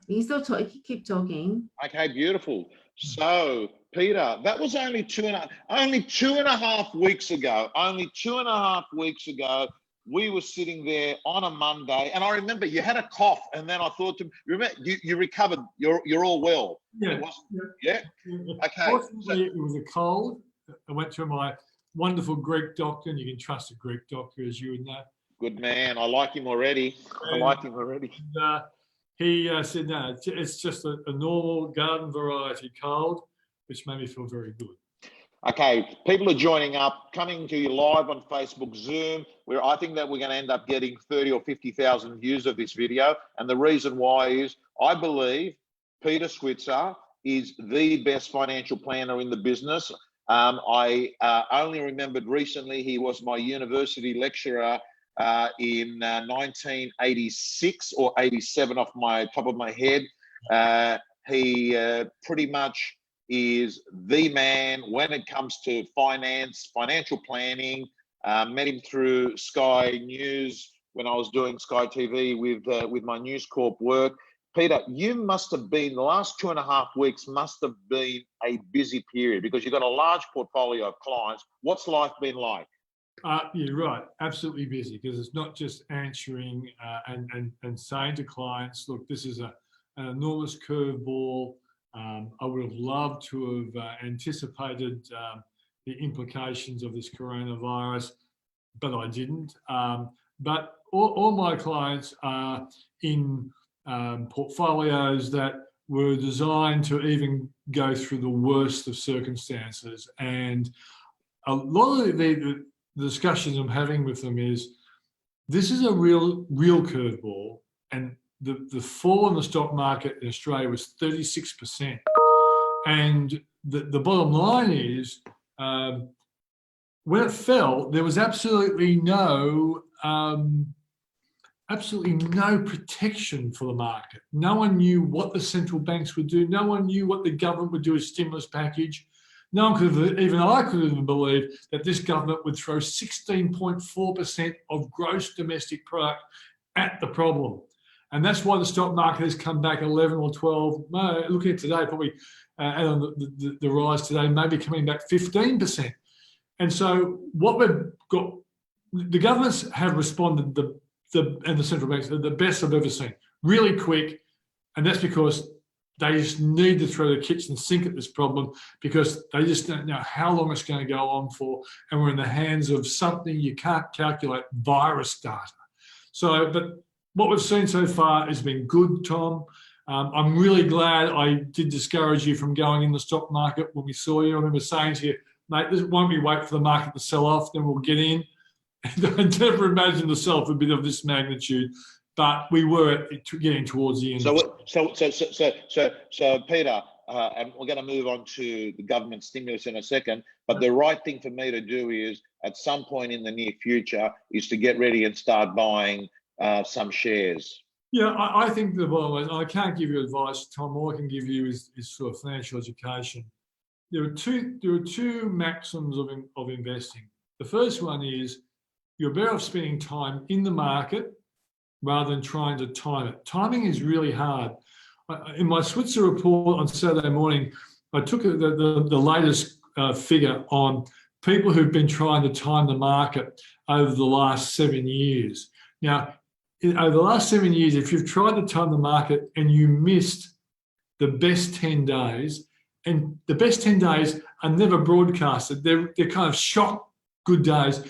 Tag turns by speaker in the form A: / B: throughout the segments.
A: You can still talk, keep talking.
B: Okay, beautiful. So, Peter, that was only two and a half weeks ago. Only 2.5 weeks ago, we were sitting there on a Monday, and I remember you had a cough, and then I thought, remember, you recovered. You're all well.
C: Yeah.
B: Yeah. Okay.
C: Fortunately, it was a cold. I went to my wonderful Greek doctor, and you can trust a Greek doctor, as you would know.
B: Good man. I like him already.
C: He said, no, it's just a normal garden variety cold, which made me feel very good.
B: Okay, people are joining up, coming to you live on Facebook, Zoom, where I think that we're going to end up getting 30 or 50,000 views of this video. And the reason why is I believe Peter Switzer is the best financial planner in the business. I only remembered recently he was my university lecturer in 1986 or 87 off my top of my head. He pretty much is the man when it comes to finance, financial planning. Met him through Sky News when I was doing Sky TV with my News Corp work. Peter, you must have been, the last 2.5 weeks must have been a busy period because you've got a large portfolio of clients. What's life been like?
C: You're right, absolutely busy, because it's not just answering and saying to clients, look, this is an enormous curveball. I would have loved to have anticipated the implications of this coronavirus, but I didn't. But all my clients are in portfolios that were designed to even go through the worst of circumstances. And a lot of the discussions I'm having with them is, this is a real curveball, and the fall in the stock market in Australia was 36%. And the bottom line is, when it fell, there was absolutely no protection for the market. No one knew what the central banks would do. No one knew what the government would do as stimulus package. No one could have, even I couldn't even believe that this government would throw 16.4% of gross domestic product at the problem. And that's why the stock market has come back 11 or 12, looking at today, probably on the rise today, maybe coming back 15%. And so what we've got, the governments have responded, and the central banks, the best I've ever seen, really quick. And that's because they just need to throw the kitchen sink at this problem, because they just don't know how long it's going to go on for. And we're in the hands of something you can't calculate, virus data. So, but what we've seen so far has been good, Tom. I'm really glad I did discourage you from going in the stock market when we saw you. I remember saying to you, mate, why don't we wait for the market to sell off, then we'll get in. And I never imagined myself a bit of this magnitude, but we were getting towards the end.
B: So Peter, and we're going to move on to the government stimulus in a second, but the right thing for me to do is, at some point in the near future, is to get ready and start buying some shares.
C: Yeah, I think the bottom line, I can't give you advice, Tom. All I can give you is sort of financial education. There are two maxims of investing. The first one is, you're better off spending time in the market rather than trying to time it. Timing is really hard. In my Switzer report on Saturday morning, I took the latest figure on people who've been trying to time the market over the last 7 years. Now, over the last 7 years, if you've tried to time the market and you missed the best 10 days, and the best 10 days are never broadcasted, they're kind of shock good days,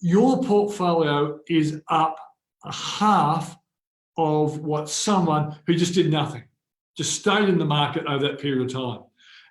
C: your portfolio is up a half of what someone who just did nothing, just stayed in the market over that period of time.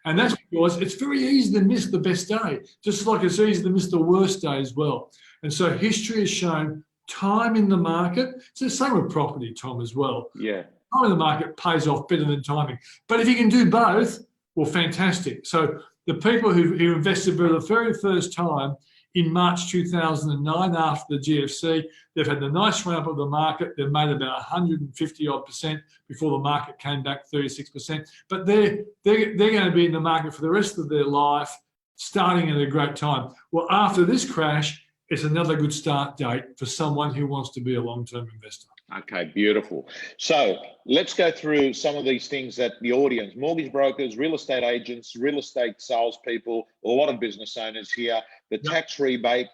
C: And that's because it's very easy to miss the best day, just like it's easy to miss the worst day as well. And so history has shown time in the market, it's the same with property, Tom, as well.
B: Yeah.
C: Time in the market pays off better than timing. But if you can do both, well, fantastic. So the people who invested for the very first time in March 2009 after the GFC, they've had the nice run up of the market. They've made about 150% before the market came back 36%. But they're going to be in the market for the rest of their life, starting at a great time. Well, after this crash, it's another good start date for someone who wants to be a long-term investor.
B: Okay, beautiful. So let's go through some of these things that the audience, mortgage brokers, real estate agents, real estate salespeople, a lot of business owners here, the tax rebate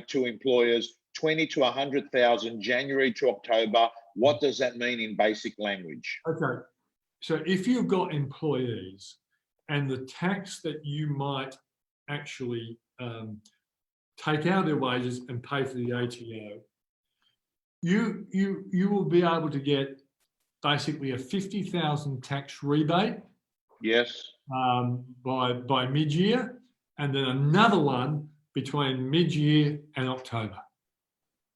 B: to employers, 20 to 100,000, January to October. What does that mean in basic language?
C: Okay. So if you've got employees and the tax that you might actually take out of their wages and pay for the ATO, you will be able to get basically a 50,000 tax rebate.
B: Yes.
C: By mid-year, and then another one between mid-year and October.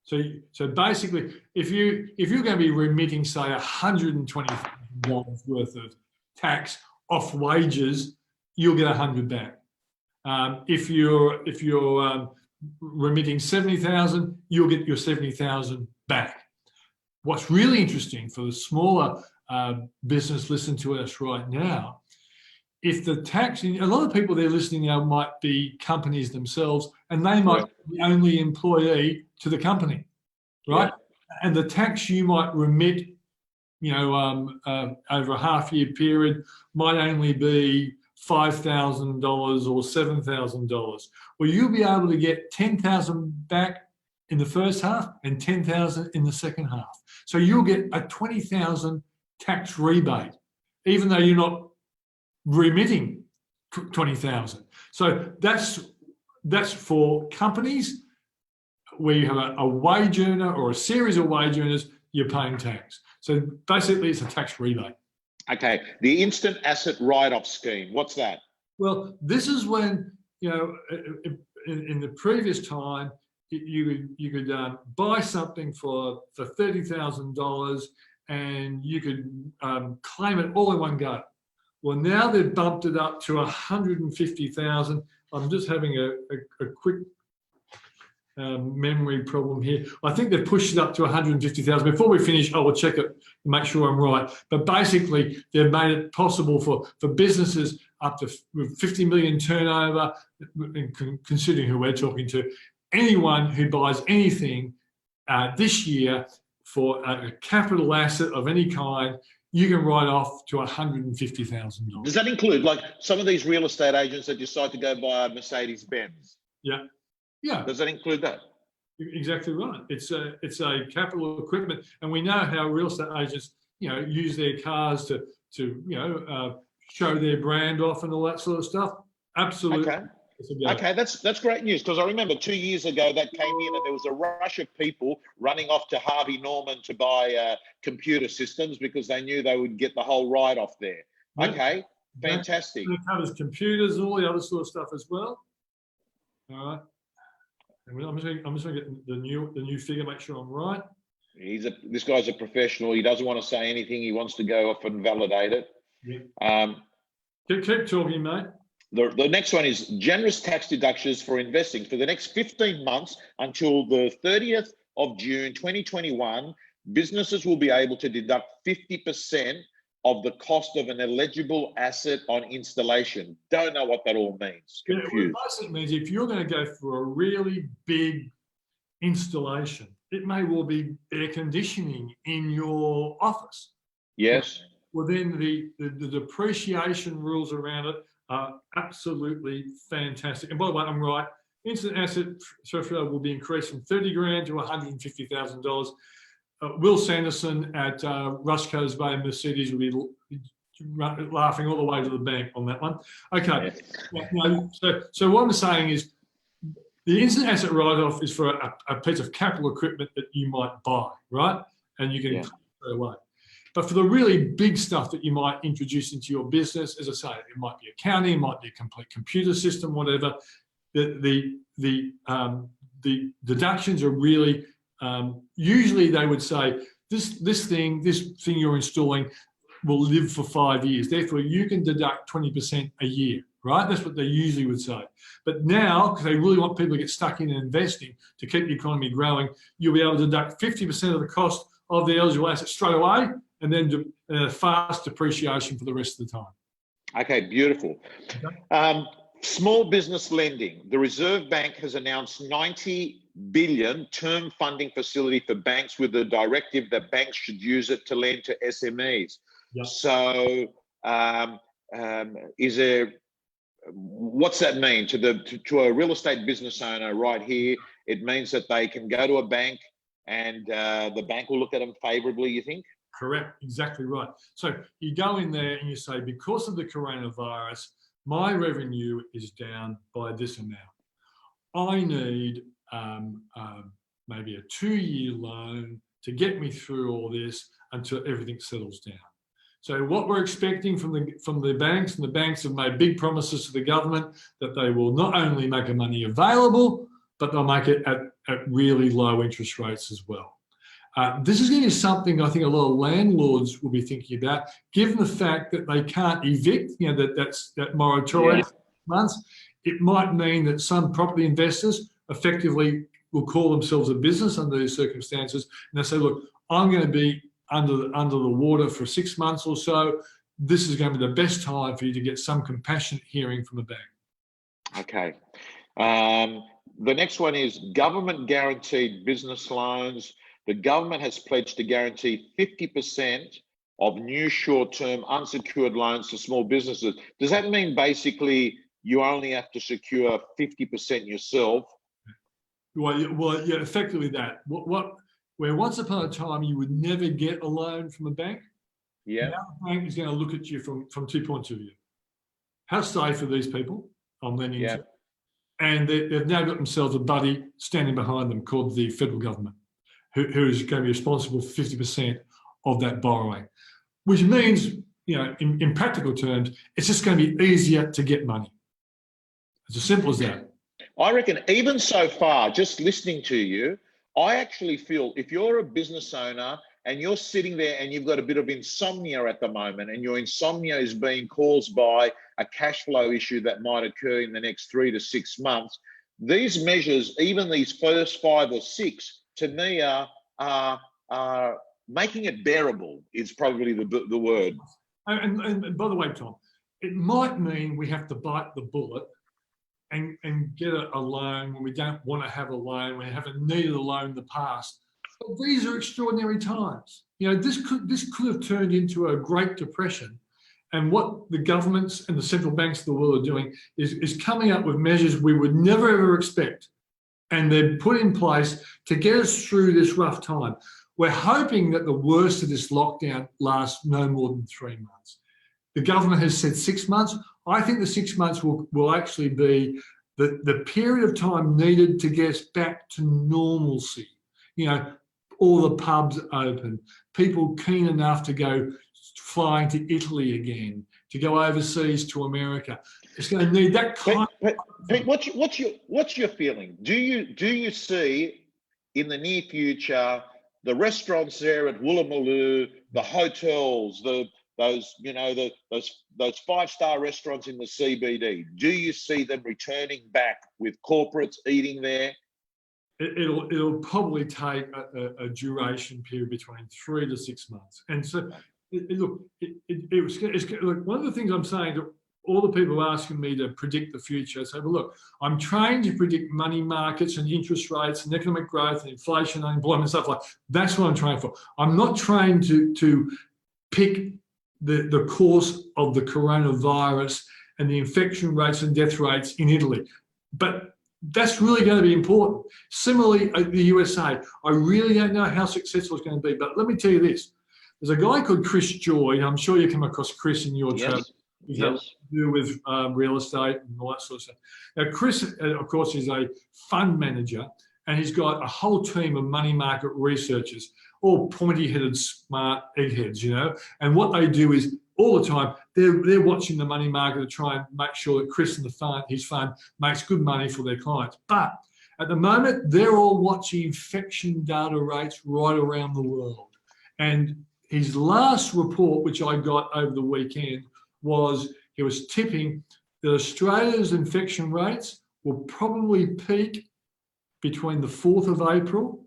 C: So basically, if you're going to be remitting, say, $120,000 worth of tax off wages, you'll get 100 back. If you're remitting 70,000, you'll get your 70,000 back. What's really interesting for the smaller business listening to us right now, if the tax, a lot of people they're listening now might be companies themselves, and they might be the only employee to the company, right? Yeah. And the tax you might remit, over a half-year period might only be $5,000 or $7,000. Well, you'll be able to get 10,000 back in the first half and 10,000 in the second half. So you'll get a 20,000 tax rebate, even though you're not remitting 20,000. So that's for companies where you have a wage earner or a series of wage earners, you're paying tax. So basically it's a tax rebate.
B: Okay, the instant asset write-off scheme, what's that?
C: Well, this is when, in the previous time, you could buy something for $30,000 and you could claim it all in one go. Well, now they've bumped it up to 150,000. I'm just having a quick memory problem here. I think they've pushed it up to 150,000. Before we finish, I will check it and make sure I'm right. But basically, they've made it possible for businesses up to 50 million turnover, considering who we're talking to, anyone who buys anything this year for a capital asset of any kind, you can write off to $150,000.
B: Does that include, like, some of these real estate agents that decide to go buy a Mercedes-Benz?
C: Yeah. Yeah.
B: Does that include that?
C: Exactly right. It's a capital equipment, and we know how real estate agents, use their cars to show their brand off and all that sort of stuff. Absolutely.
B: Okay. Okay, that's great news, because I remember 2 years ago that came in and there was a rush of people running off to Harvey Norman to buy computer systems because they knew they would get the whole write-off there. Yep. Okay, fantastic.
C: It covers computers and all the other sort of stuff as well. All right. I'm just going to get the new figure, make sure I'm right.
B: This guy's a professional. He doesn't want to say anything. He wants to go off and validate it.
C: Yeah. Keep talking, mate.
B: The next one is generous tax deductions for investing. For the next 15 months until the 30th of June 2021, businesses will be able to deduct 50% of the cost of an eligible asset on installation. Don't know what that all means. Confused.
C: Yeah, what it means, if you're going to go for a really big installation, it may well be air conditioning in your office.
B: Yes.
C: Well, then the depreciation rules around it are absolutely fantastic. And by the way, I'm right. Instant asset threshold will be increased from 30 grand to $150,000. Will Sanderson at Rusco's Bay Mercedes will be laughing all the way to the bank on that one. Okay. Yeah. So what I'm saying is the instant asset write-off is for a piece of capital equipment that you might buy, right? And you can straight away. But for the really big stuff that you might introduce into your business, as I say, it might be accounting, it might be a complete computer system, whatever. The deductions are really usually they would say this thing you're installing will live for 5 years. Therefore, you can deduct 20% a year, right? That's what they usually would say. But now, because they really want people to get stuck in and investing to keep the economy growing, you'll be able to deduct 50% of the cost of the eligible asset straight away, and then fast depreciation for the rest of the time.
B: Okay, beautiful. Okay. Small business lending. The Reserve Bank has announced 90 billion term funding facility for banks with the directive that banks should use it to lend to SMEs.
C: Yep.
B: So is there, what's that mean to a real estate business owner right here? It means that they can go to a bank and the bank will look at them favorably, you think?
C: Correct, exactly right. So you go in there and you say, because of the coronavirus, my revenue is down by this amount. I need maybe a 2-year loan to get me through all this until everything settles down. So what we're expecting from the banks, and the banks have made big promises to the government that they will not only make the money available, but they'll make it at really low interest rates as well. This is going to be something I think a lot of landlords will be thinking about, given the fact that they can't evict, that moratorium months. It might mean that some property investors effectively will call themselves a business under these circumstances, and they say, look, I'm going to be under the water for 6 months or so. This is going to be the best time for you to get some compassionate hearing from the bank.
B: Okay. The next one is government guaranteed business loans. The government has pledged to guarantee 50% of new short-term unsecured loans to small businesses. Does that mean basically you only have to secure 50% yourself?
C: Well, yeah, effectively that. Where once upon a time you would never get a loan from a bank,
B: yeah,
C: now the bank is going to look at you from 2 points of view. How safe are these people I'm lending to? And they've now got themselves a buddy standing behind them called the federal government, who is going to be responsible for 50% of that borrowing, which means, in practical terms, it's just going to be easier to get money. It's as simple as that.
B: I reckon even so far, just listening to you, I actually feel if you're a business owner and you're sitting there and you've got a bit of insomnia at the moment, and your insomnia is being caused by a cash flow issue that might occur in the next 3 to 6 months, these measures, even these first 5 or 6, to me are making it bearable is probably the word.
C: And by the way, Tom, it might mean we have to bite the bullet and get a loan when we don't want to have a loan, we haven't needed a loan in the past. But these are extraordinary times. This could have turned into a Great Depression. And what the governments and the central banks of the world are doing is coming up with measures we would never ever expect. And they're put in place to get us through this rough time. We're hoping that the worst of this lockdown lasts no more than 3 months. The government has said 6 months. I think the 6 months will actually be the period of time needed to get us back to normalcy. All the pubs open, people keen enough to go flying to Italy again, to go overseas to America. It's going to need that kind
B: Pete, what's your feeling? Do you see in the near future the restaurants there at Woolloomooloo, the hotels, those 5-star restaurants in the CBD? Do you see them returning back with corporates eating there?
C: It'll probably take a duration period between 3 to 6 months. And so, look, one of the things I'm saying to all the people asking me to predict the future, I say, well, look, I'm trying to predict money markets and interest rates and economic growth and inflation, unemployment, and stuff like that. That's what I'm trying for. I'm not trying to pick the course of the coronavirus and the infection rates and death rates in Italy. But that's really going to be important. Similarly, the USA, I really don't know how successful it's going to be, but let me tell you this. There's a guy called Chris Joy, and I'm sure you come across Chris in your travel. He's had to do with real estate and all that sort of stuff. Now, Chris, of course, is a fund manager, and he's got a whole team of money market researchers, all pointy-headed, smart eggheads, and what they do is all the time, they're watching the money market to try and make sure that Chris and his fund makes good money for their clients. But at the moment, they're all watching infection data rates right around the world. And his last report, which I got over the weekend, was he was tipping that Australia's infection rates will probably peak between the 4th of April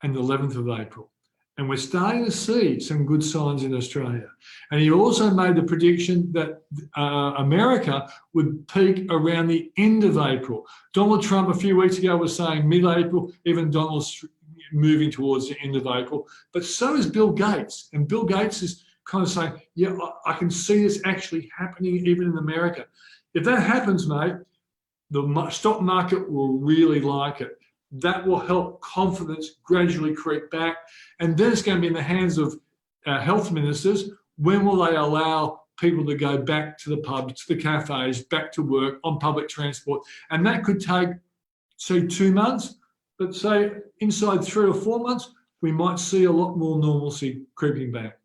C: and the 11th of April. And we're starting to see some good signs in Australia. And he also made the prediction that America would peak around the end of April. Donald Trump a few weeks ago was saying mid-April, even Donald's moving towards the end of April. But so is Bill Gates. And Bill Gates is kind of saying, yeah, I can see this actually happening even in America. If that happens, mate, the stock market will really like it. That will help confidence gradually creep back. And then it's going to be in the hands of our health ministers. When will they allow people to go back to the pubs, to the cafes, back to work, on public transport? And that could take, say, 2 months, but say inside 3 or 4 months, we might see a lot more normalcy creeping back.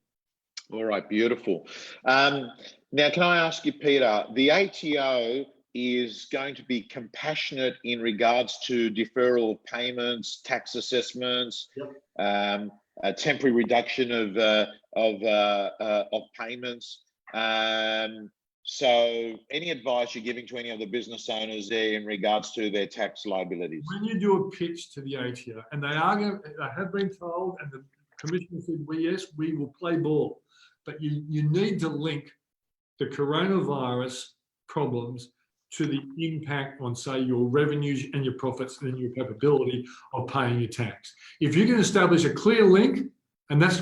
B: All right, beautiful. Now, can I ask you, Peter, the ATO is going to be compassionate in regards to deferral of payments, tax assessments,
C: Yep.
B: A temporary reduction of payments. So any advice you're giving to any of the business owners there in regards to their tax liabilities?
C: When you do a pitch to the ATO, and they have been told, and the commissioner said, yes, we will play ball, but you need to link the coronavirus problems to the impact on, say, your revenues and your profits and your capability of paying your tax. If you can establish a clear link, and that's,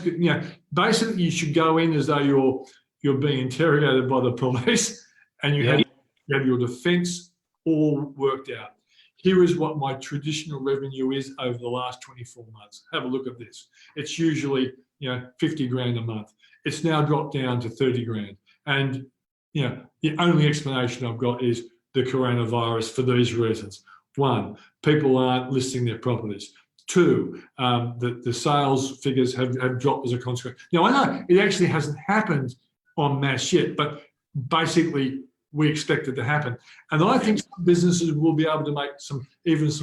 C: basically you should go in as though you're being interrogated by the police, and you have your defence all worked out. Here is what my traditional revenue is over the last 24 months. Have a look at this. It's usually 50 grand a month. It's now dropped down to 30 grand. And the only explanation I've got is the coronavirus for these reasons. 1, people aren't listing their properties. 2, the sales figures have dropped as a consequence. Now, I know it actually hasn't happened en masse yet, but basically we expect it to happen. And I think some businesses will be able to make some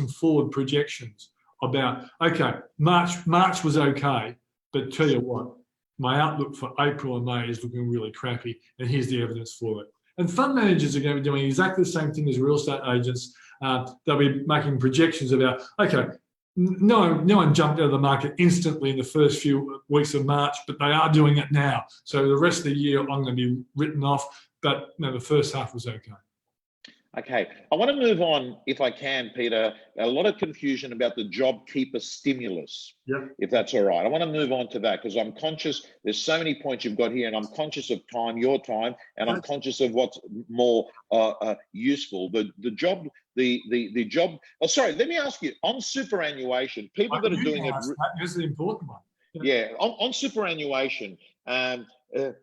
C: forward projections about, okay, March was okay, but tell you what, my outlook for April and May is looking really crappy, and here's the evidence for it. And fund managers are going to be doing exactly the same thing as real estate agents. They'll be making projections about, okay, no one jumped out of the market instantly in the first few weeks of March, but they are doing it now. So the rest of the year, I'm going to be written off, but the first half was okay.
B: Okay, I want to move on, if I can, Peter. A lot of confusion about the JobKeeper stimulus, if that's all right. I want to move on to that because I'm conscious there's so many points you've got here, and I'm conscious of time, your time, and I'm conscious of what's more useful. The job. Oh, sorry. Let me ask you on superannuation. People that are doing it.
C: That's the important one.
B: Yeah, on superannuation.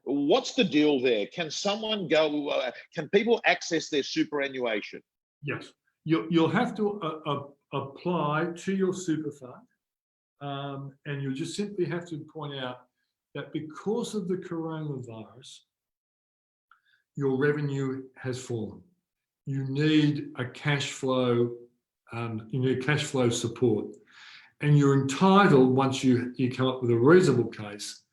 B: What's the deal there? Can someone go? Can people access their superannuation?
C: Yes, you'll have to apply to your super fund, and you'll just simply have to point out that because of the coronavirus, your revenue has fallen. You need a cash flow. You need cash flow support, and you're entitled, once you come up with a reasonable case,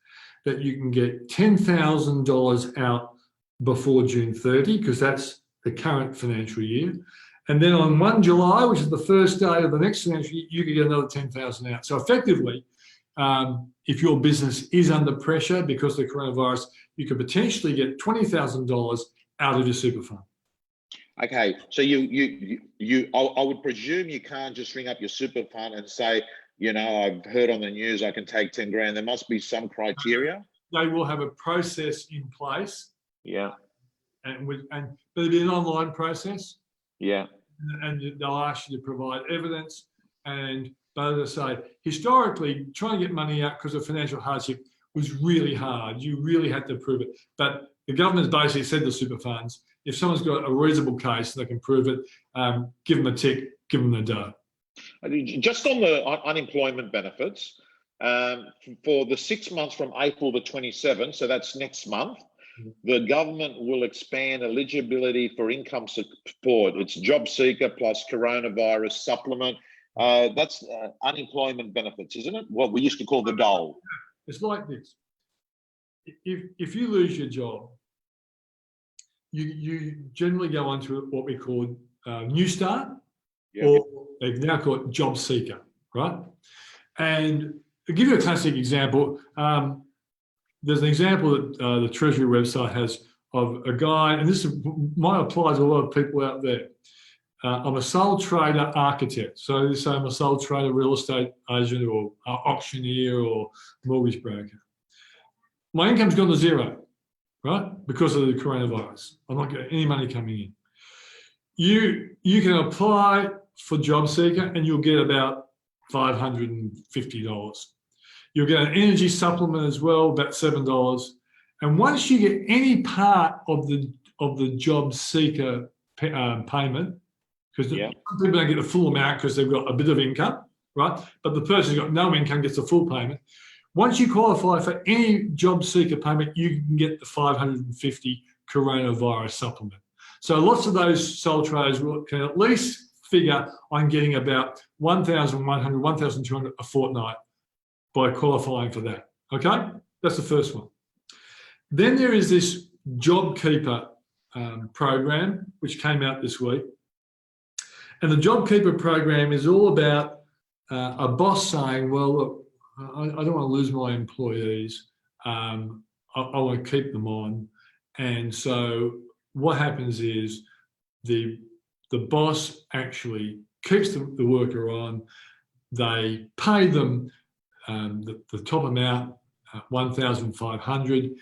C: that you can get $10,000 out before June 30, because that's the current financial year. And then on 1 July, which is the first day of the next financial year, you can get another 10,000 out. So effectively, if your business is under pressure because of the coronavirus, you could potentially get $20,000 out of your super fund.
B: Okay, so I would presume you can't just ring up your super fund and say, I've heard on the news I can take 10 grand. There must be some criteria.
C: They will have a process in place.
B: Yeah.
C: And there'll be an online process.
B: Yeah.
C: And they'll ask you to provide evidence. But as I say, historically, trying to get money out because of financial hardship was really hard. You really had to prove it. But the government's basically said to super funds, if someone's got a reasonable case, they can prove it, give them a tick, give them the dough.
B: Just on the unemployment benefits, for the 6 months from April the 27th, so that's next month, the government will expand eligibility for income support. It's job seeker plus coronavirus supplement. That's unemployment benefits, isn't it? What we used to call the dole.
C: It's like this. If you lose your job, you generally go on to what we call New Start, or they now call it job seeker, right? And I'll give you a classic example. There's an example that the Treasury website has of a guy, and this might apply to a lot of people out there. I'm a sole trader architect. So they say I'm a sole trader real estate agent or auctioneer or mortgage broker. My income's gone to zero, right? Because of the coronavirus. I'm not getting any money coming in. You can apply for JobSeeker and you'll get about $550. You'll get an energy supplement as well, about $7. And once you get any part of the JobSeeker payment, because some people don't get the full amount because they've got a bit of income, right? But the person who's got no income gets the full payment. Once you qualify for any JobSeeker payment, you can get the $550 coronavirus supplement. So lots of those sole traders can at least figure on getting about $1,100, $1,200 a fortnight by qualifying for that, okay? That's the first one. Then there is this JobKeeper program, which came out this week. And the JobKeeper program is all about a boss saying, well, look, I don't want to lose my employees. I want to keep them on. And so what happens is the boss actually keeps the worker on. They pay them the top amount, $1,500,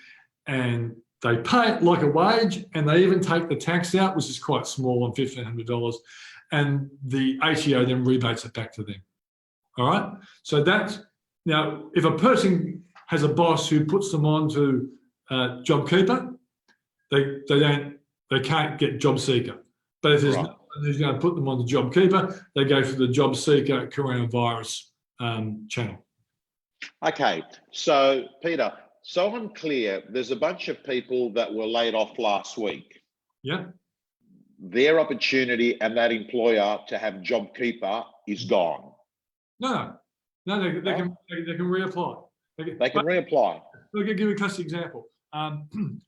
C: and they pay it like a wage, and they even take the tax out, which is quite small, on $1,500, and the ATO then rebates it back to them. All right? So that's, now, if a person has a boss who puts them on to JobKeeper, they can't get JobSeeker. But if there's no one who's going to put them on the JobKeeper, they go for the JobSeeker coronavirus channel. Okay.
B: So, Peter, so I'm clear, there's a bunch of people that were laid off last week.
C: Yeah.
B: Their opportunity and that employer to have JobKeeper is gone.
C: No, they can reapply.
B: They can reapply.
C: I'll give you a classic example.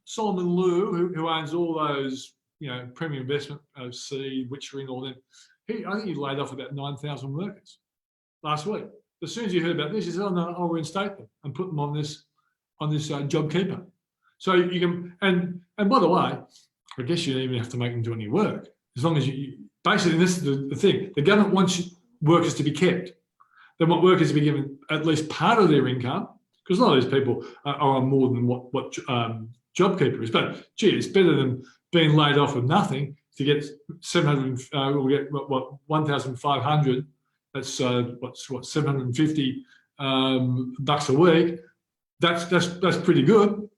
C: Solomon Lew, who owns all those, Premium Investment, Seed, Witchering, all them, I think he laid off about 9,000 workers last week. As soon as you heard about this, he said, "Oh no, I'll reinstate them and put them on this JobKeeper." So you can, and by the way, I guess you don't even have to make them do any work, as long as you basically, this is the thing, the government wants workers to be kept. They want workers to be given at least part of their income, because a lot of these people are on more than what JobKeeper is. But gee, it's better than being laid off with nothing. To get 700, we'll get what 1,500. That's what 750 bucks a week. That's pretty good,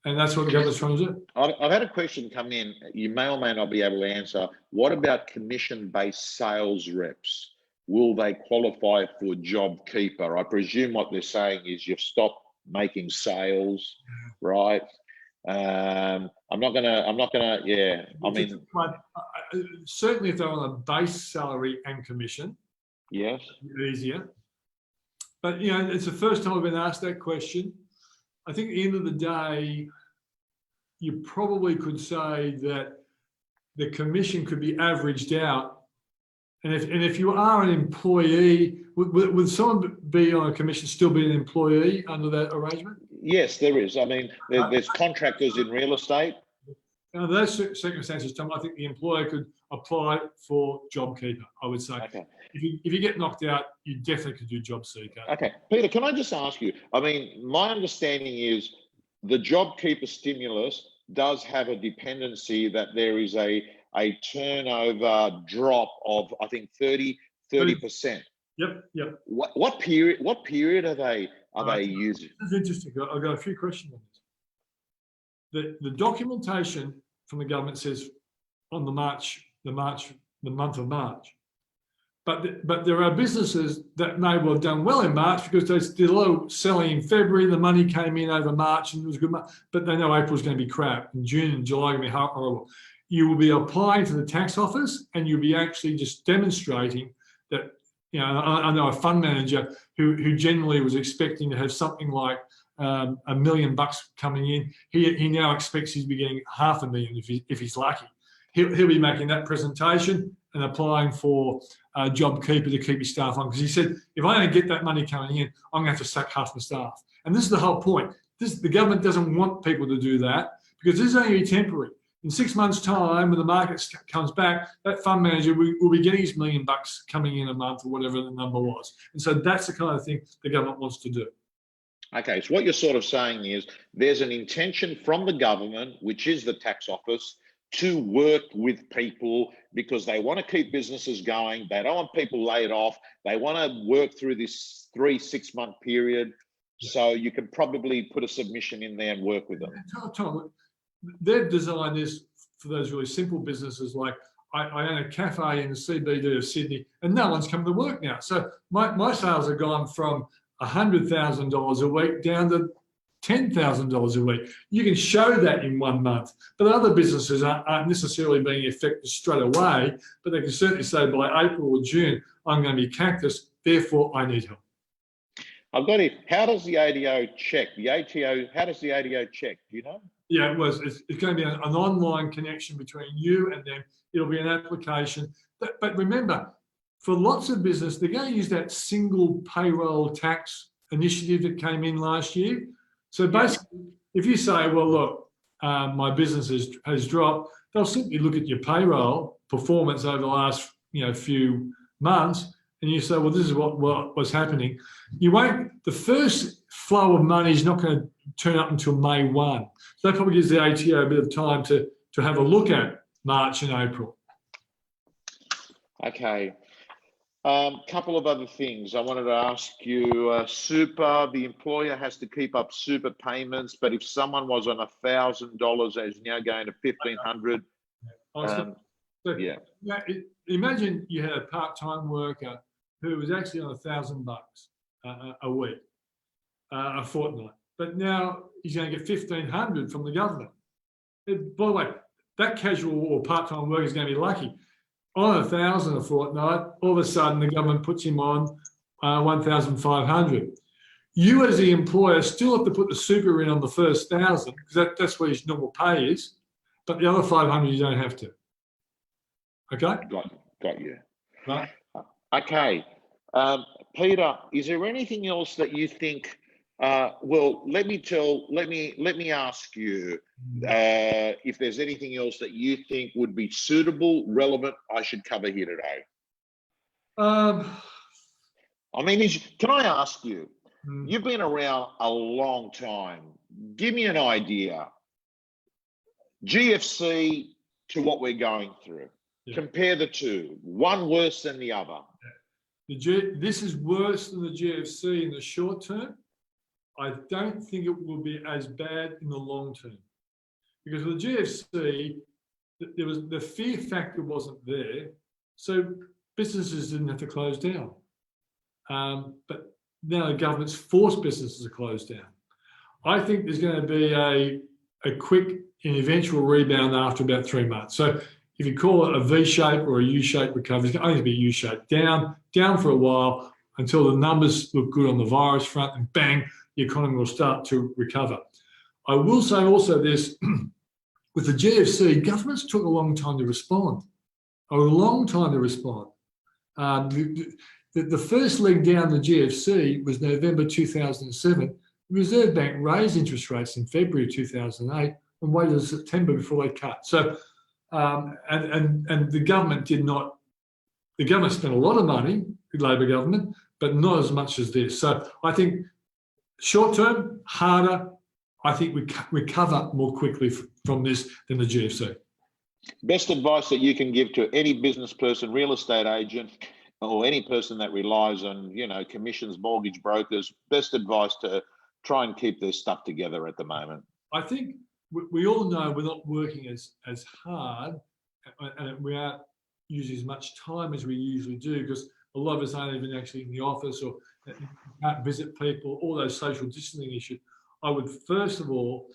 C: and that's what the government's trying to do.
B: I've had a question come in. You may or may not be able to answer. What about commission-based sales reps? Will they qualify for JobKeeper? I presume what they're saying is you've stopped making sales, right? I'm not gonna. Yeah, I mean,
C: certainly if they're on a base salary and commission,
B: yes,
C: easier. But it's the first time I've been asked that question. I think at the end of the day, you probably could say that the commission could be averaged out. And if you are an employee, would someone be on a commission still be an employee under that arrangement?
B: Yes, there is. I mean, there's contractors in real estate.
C: Under those circumstances, Tom, I think the employer could apply for JobKeeper, I would say.
B: Okay.
C: If you get knocked out, you definitely could do JobSeeker.
B: Okay. Peter, can I just ask you, I mean, my understanding is the JobKeeper stimulus does have a dependency that there is a turnover drop of, I think, 30%. Yep. What period are they using?
C: This is interesting. I've got a few questions on this. The documentation from the government says on the month of March. But there are businesses that may well have done well in March because they did a lot of selling in February. The money came in over March and it was good. But they know April's going to be crap, and June and July are going to be horrible. You will be applying to the tax office, and you'll be actually just demonstrating that. I know a fund manager who generally was expecting to have something like $1 million coming in. He now expects he's be getting $500,000 if he's lucky. He'll be making that presentation and applying for JobKeeper to keep his staff on, because he said, if I don't get that money coming in, I'm going to have to sack half my staff. And this is the whole point. The government doesn't want people to do that, because this is only temporary. In 6 months' time, when the market comes back, that fund manager will be getting his $1 million coming in a month, or whatever the number was. And so that's the kind of thing the government wants to do.
B: Okay, so what you're sort of saying is there's an intention from the government, which is the tax office, to work with people because they want to keep businesses going. They don't want people laid off. They want to work through this 3-6 month period. So you can probably put a submission in there and work with them.
C: Tom, they've designed this for those really simple businesses, like I own a cafe in the CBD of Sydney and no one's come to work now. So my sales have gone from $100,000 a week down to $10,000 a week. You can show that in 1 month, but other businesses aren't necessarily being affected straight away, but they can certainly say by April or June, I'm going to be cactus, therefore I need help.
B: I've got it. How does the ADO check? The ATO, how does the ADO check? Do you know?
C: Yeah, it's going to be an online connection between you and them. It'll be an application. But remember, for lots of business, they're going to use that single payroll tax initiative that came in last year. So basically, if you say, well, look, my business has dropped, they'll simply look at your payroll performance over the last few months, and you say, well, this is what was happening. You won't. The first flow of money is not going to turn up until May 1. So that probably gives the ATO a bit of time to have a look at March and April.
B: Okay. Couple of other things I wanted to ask you. Super, the employer has to keep up super payments, but if someone was on $1,000, as now going to $1,500.
C: Imagine you had a part-time worker who was actually on $1,000 a week, a fortnight, but now he's going to get $1,500 from the government. By the way, that casual or part-time worker is going to be lucky. On $1,000 a fortnight, all of a sudden the government puts him on $1,500. You as the employer still have to put the super in on the first $1,000, because that's where his normal pay is, but the other $500 you don't have to. Okay?
B: Got you.
C: Right.
B: Okay. Peter, is there anything else that you think? Well, let me ask you if there's anything else that you think would be suitable, relevant, I should cover here today. I mean, can I ask you? You've been around a long time. Give me an idea. GFC to what we're going through. Yeah. Compare the two. One worse than the other.
C: This is worse than the GFC in the short term. I don't think it will be as bad in the long term, because with the GFC, the fear factor wasn't there, so businesses didn't have to close down. But now the government's forced businesses to close down. I think there's going to be a quick and eventual rebound after about 3 months. So if you call it a V-shape or a U-shape recovery, it's going to be U-shape, down for a while until the numbers look good on the virus front, and bang, the economy will start to recover. I will say also this, with the GFC, governments took a long time to respond. The first leg down the GFC was November 2007. The Reserve Bank raised interest rates in February 2008 and waited until September before they cut. So, and the government did not. The government spent a lot of money, the Labor government, but not as much as this. So I think short term, harder. I think we recover more quickly from this than the GFC.
B: Best advice that you can give to any business person, real estate agent, or any person that relies on, commissions, mortgage brokers, best advice to try and keep their stuff together at the moment?
C: I think we all know we're not working as hard, and we aren't using as much time as we usually do, because a lot of us aren't even actually in the office or can't visit people, all those social distancing issues. I would first of all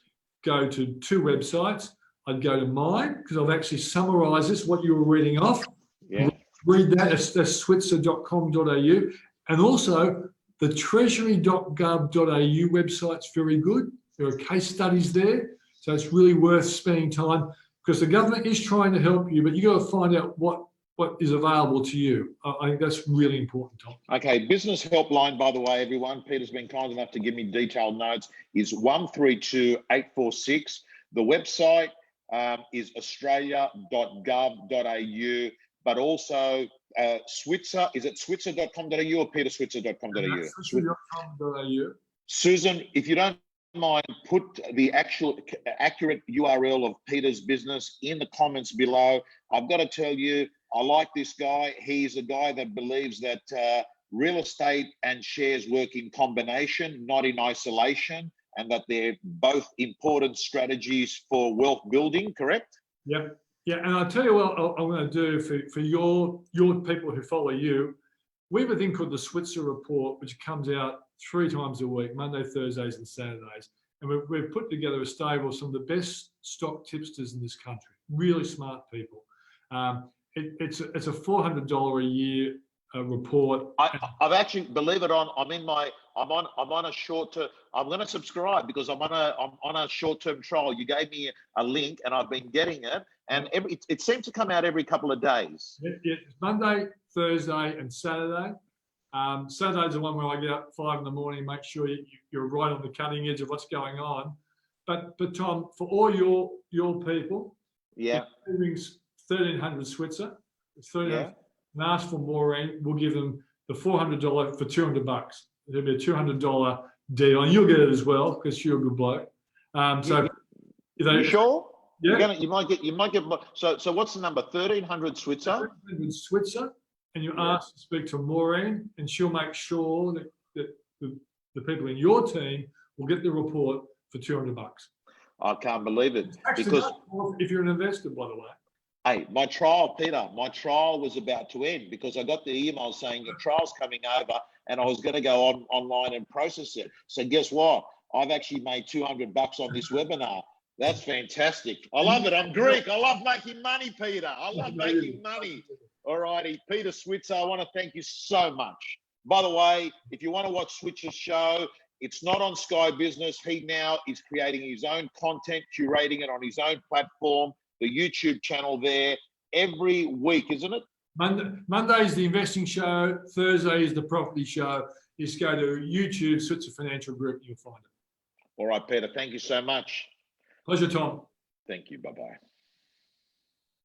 C: go to 2 websites. I'd go to mine, because I've actually summarised this, what you were reading off.
B: Yeah.
C: Read that, that's switzer.com.au. And also the treasury.gov.au website's very good. There are case studies there. So it's really worth spending time, because the government is trying to help you, but you've got to find out what what is available to you. I think that's really important, Tom.
B: Okay, business helpline, by the way, everyone. Peter's been kind enough to give me detailed notes, is 132-846. The website is australia.gov.au, but also Switzer. Is it switzer.com.au or peterswitzer.com.au?
C: Switzer.com.au.
B: Susan, if you don't mind, put the accurate URL of Peter's business in the comments below. I've got to tell you, I like this guy. He's a guy that believes that real estate and shares work in combination, not in isolation, and that they're both important strategies for wealth building, correct?
C: Yep. Yeah, and I'll tell you what I'm going to do for your people who follow you. We have a thing called the Switzer Report, which comes out 3 times a week, Monday, Thursdays, and Saturdays. And we've put together a stable of some of the best stock tipsters in this country, really smart people. It's a $400 a year report.
B: I've actually, believe it or not, I'm on a short term. I'm going to subscribe because I'm on a short term trial. You gave me a link, and I've been getting it, and it seems to come out every couple of days.
C: It's Monday, Thursday, and Saturday. Saturday's the one where I get up at 5 in the morning, make sure you're right on the cutting edge of what's going on. But Tom, for all your people,
B: yeah,
C: 1,300 Switzer, 1,300,
B: yeah,
C: and ask for Maureen. We'll give them the $400 for $200. It'll be a $200 deal, and you'll get it as well because you're a good bloke. So,
B: you sure?
C: Yeah,
B: you might get. So what's the number? 1,300 Switzer.
C: 1,300 Switzer, and you ask to speak to Maureen, and she'll make sure that the people in your team will get the report for $200.
B: I can't believe it.
C: Actually,
B: because
C: if you're an investor, by the way.
B: hey, my trial was about to end because I got the email saying your trial's coming over, and I was going to go online and process it. So guess what? I've actually made $200 on this webinar. That's fantastic. I love it. I'm Greek. I love making money, Peter. I love making money. All righty. Peter Switzer, I want to thank you so much. By the way, if you want to watch Switzer's show, it's not on Sky Business. He now is creating his own content, curating it on his own platform, the YouTube channel there, every week, isn't it?
C: Monday is the investing show. Thursday is the property show. Just go to YouTube, Switzer Financial Group, and you'll find it.
B: All right, Peter. Thank you so much.
C: Pleasure, Tom.
B: Thank you. Bye-bye.